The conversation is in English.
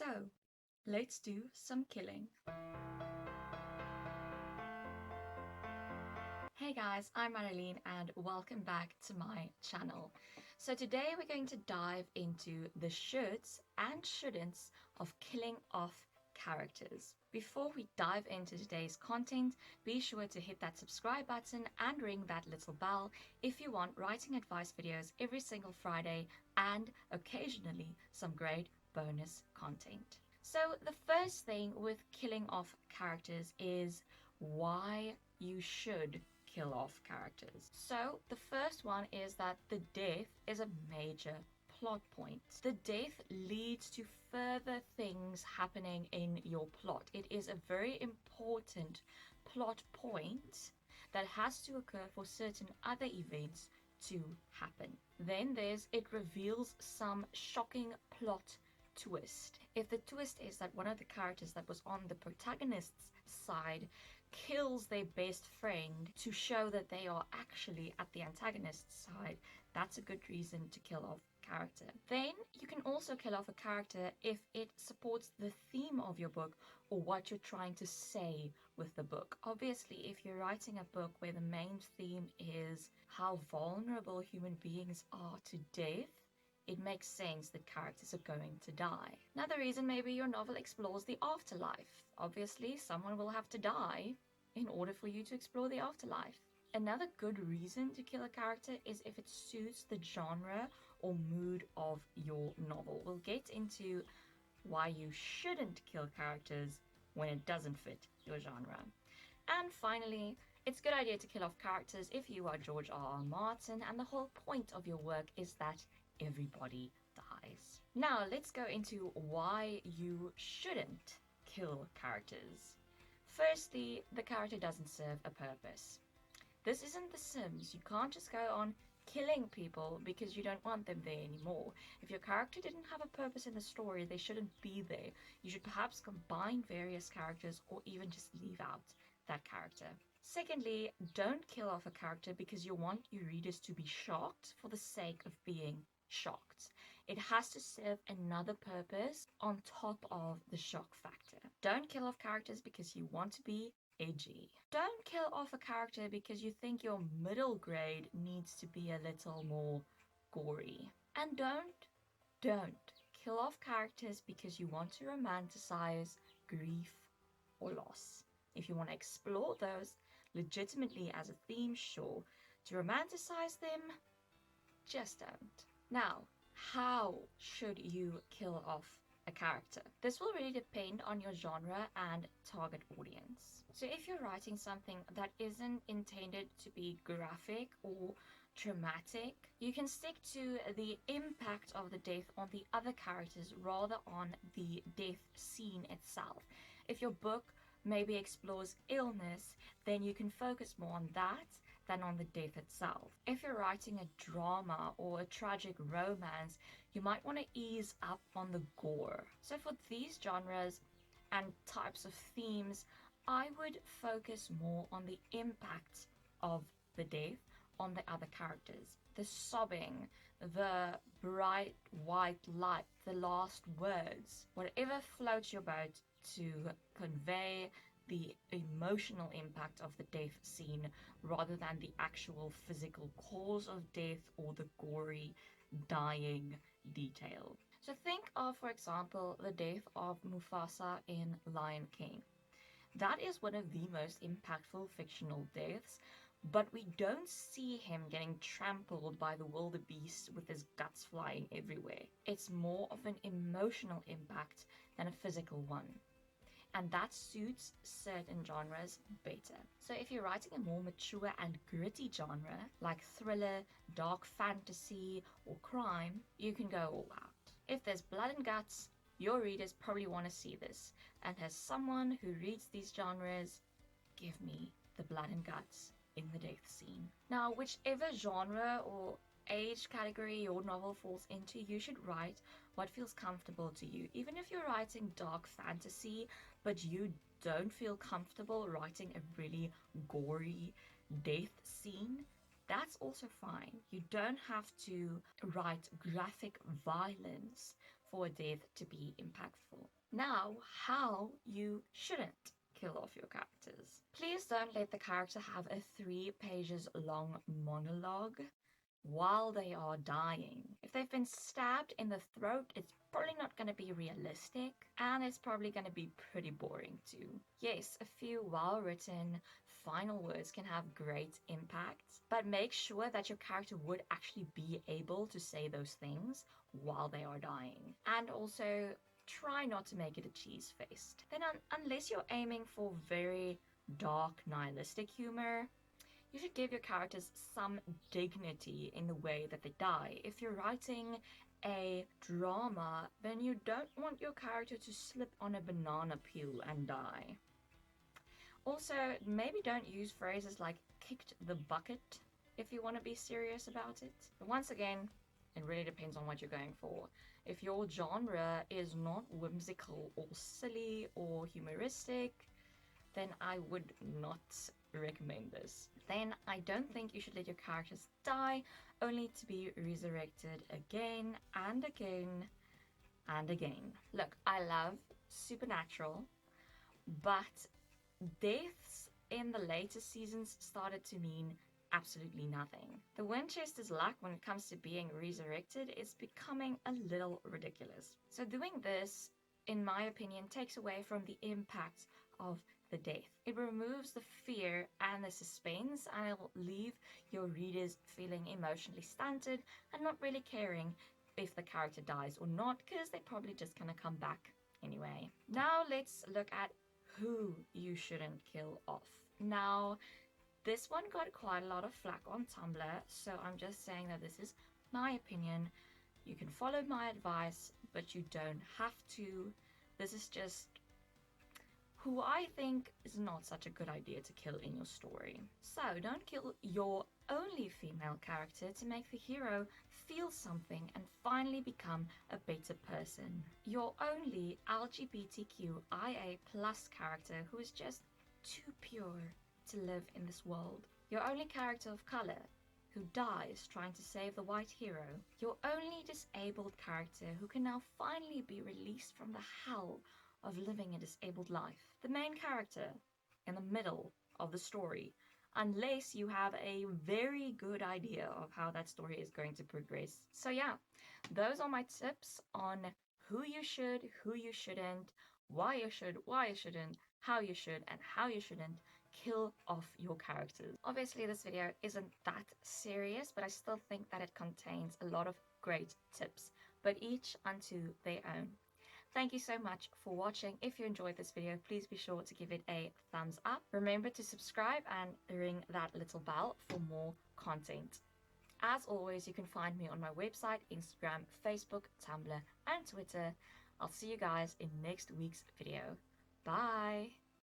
So, let's do some killing. Hey guys, I'm Marilyn and welcome back to my channel. So today we're going to dive into the shoulds and shouldn'ts of killing off characters. Before we dive into today's content, be sure to hit that subscribe button and ring that little bell if you want writing advice videos every single Friday and occasionally some great bonus content. So the first thing with killing off characters is why you should kill off characters. So the first one is that the death is a major plot point. The death leads to further things happening in your plot. It is a very important plot point that has to occur for certain other events to happen. Then it reveals some shocking plot twist. If the twist is that one of the characters that was on the protagonist's side kills their best friend to show that they are actually at the antagonist's side, that's a good reason to kill off character. Then you can also kill off a character if it supports the theme of your book or what you're trying to say with the book. Obviously, if you're writing a book where the main theme is how vulnerable human beings are to death, it makes sense that characters are going to die. Another reason maybe your novel explores the afterlife. Obviously, someone will have to die in order for you to explore the afterlife. Another good reason to kill a character is if it suits the genre or mood of your novel. We'll get into why you shouldn't kill characters when it doesn't fit your genre. And finally, it's a good idea to kill off characters if you are George R.R. Martin and the whole point of your work is that everybody dies. Now let's go into why you shouldn't kill characters. Firstly, the character doesn't serve a purpose. This isn't The Sims. You can't just go on killing people because you don't want them there anymore. If your character didn't have a purpose in the story, they shouldn't be there. You should perhaps combine various characters or even just leave out that character. Secondly, don't kill off a character because you want your readers to be shocked for the sake of being shocked. It has to serve another purpose on top of the shock factor. Don't kill off characters because you want to be edgy. Don't kill off a character because you think your middle grade needs to be a little more gory. And don't kill off characters because you want to romanticize grief or loss. If you want to explore those legitimately as a theme, sure. To romanticize them, just don't. Now, how should you kill off a character? This will really depend on your genre and target audience. So if you're writing something that isn't intended to be graphic or dramatic, you can stick to the impact of the death on the other characters rather on the death scene itself. If your book maybe explores illness, then you can focus more on that than on the death itself. If you're writing a drama or a tragic romance, you might want to ease up on the gore. So for these genres and types of themes, I would focus more on the impact of the death on the other characters. The sobbing, the bright white light, the last words, whatever floats your boat to convey the emotional impact of the death scene rather than the actual physical cause of death or the gory dying detail. So think of, for example, the death of Mufasa in Lion King. That is one of the most impactful fictional deaths, but we don't see him getting trampled by the wildebeest with his guts flying everywhere. It's more of an emotional impact than a physical one. And that suits certain genres better. So if you're writing a more mature and gritty genre, like thriller, dark fantasy, or crime, you can go all out. If there's blood and guts, your readers probably want to see this. And as someone who reads these genres, give me the blood and guts in the death scene. Now, whichever genre or age category your novel falls into, you should write what feels comfortable to you. Even if you're writing dark fantasy, but you don't feel comfortable writing a really gory death scene, that's also fine. You don't have to write graphic violence for a death to be impactful. Now, how you shouldn't kill off your characters. Please don't let the character have a 3 pages long monologue while they are dying. If they've been stabbed in the throat, it's probably not going to be realistic, and it's probably going to be pretty boring too. Yes, a few well-written final words can have great impact, but make sure that your character would actually be able to say those things while they are dying. And also, try not to make it a cheese-faced. Then unless you're aiming for very dark, nihilistic humor, you should give your characters some dignity in the way that they die. If you're writing a drama, then you don't want your character to slip on a banana peel and die. Also, maybe don't use phrases like kicked the bucket if you want to be serious about it. But once again, it really depends on what you're going for. If your genre is not whimsical or silly or humoristic, then I would not recommend this. Then I don't think you should let your characters die only to be resurrected again and again and again. Look, I love Supernatural, but deaths in the later seasons started to mean absolutely nothing. The Winchester's luck when it comes to being resurrected is becoming a little ridiculous. So doing this, in my opinion, takes away from the impact of the death. It removes the fear and the suspense, and it will leave your readers feeling emotionally stunted and not really caring if the character dies or not, because they're probably just gonna come back anyway. Now let's look at who you shouldn't kill off. Now, this one got quite a lot of flack on Tumblr, so I'm just saying that this is my opinion. You can follow my advice, but you don't have to. This is just who I think is not such a good idea to kill in your story. So don't kill your only female character to make the hero feel something and finally become a better person. Your only LGBTQIA+ character who is just too pure to live in this world. Your only character of color who dies trying to save the white hero. Your only disabled character who can now finally be released from the hell of living a disabled life. The main character in the middle of the story, unless you have a very good idea of how that story is going to progress. So yeah, those are my tips on who you should, who you shouldn't, why you should, why you shouldn't, how you should, and how you shouldn't kill off your characters. Obviously, this video isn't that serious, but I still think that it contains a lot of great tips, but each unto their own. Thank you so much for watching. If you enjoyed this video, please be sure to give it a thumbs up. Remember to subscribe and ring that little bell for more content. As always, you can find me on my website, Instagram, Facebook, Tumblr, and Twitter. I'll see you guys in next week's video. Bye!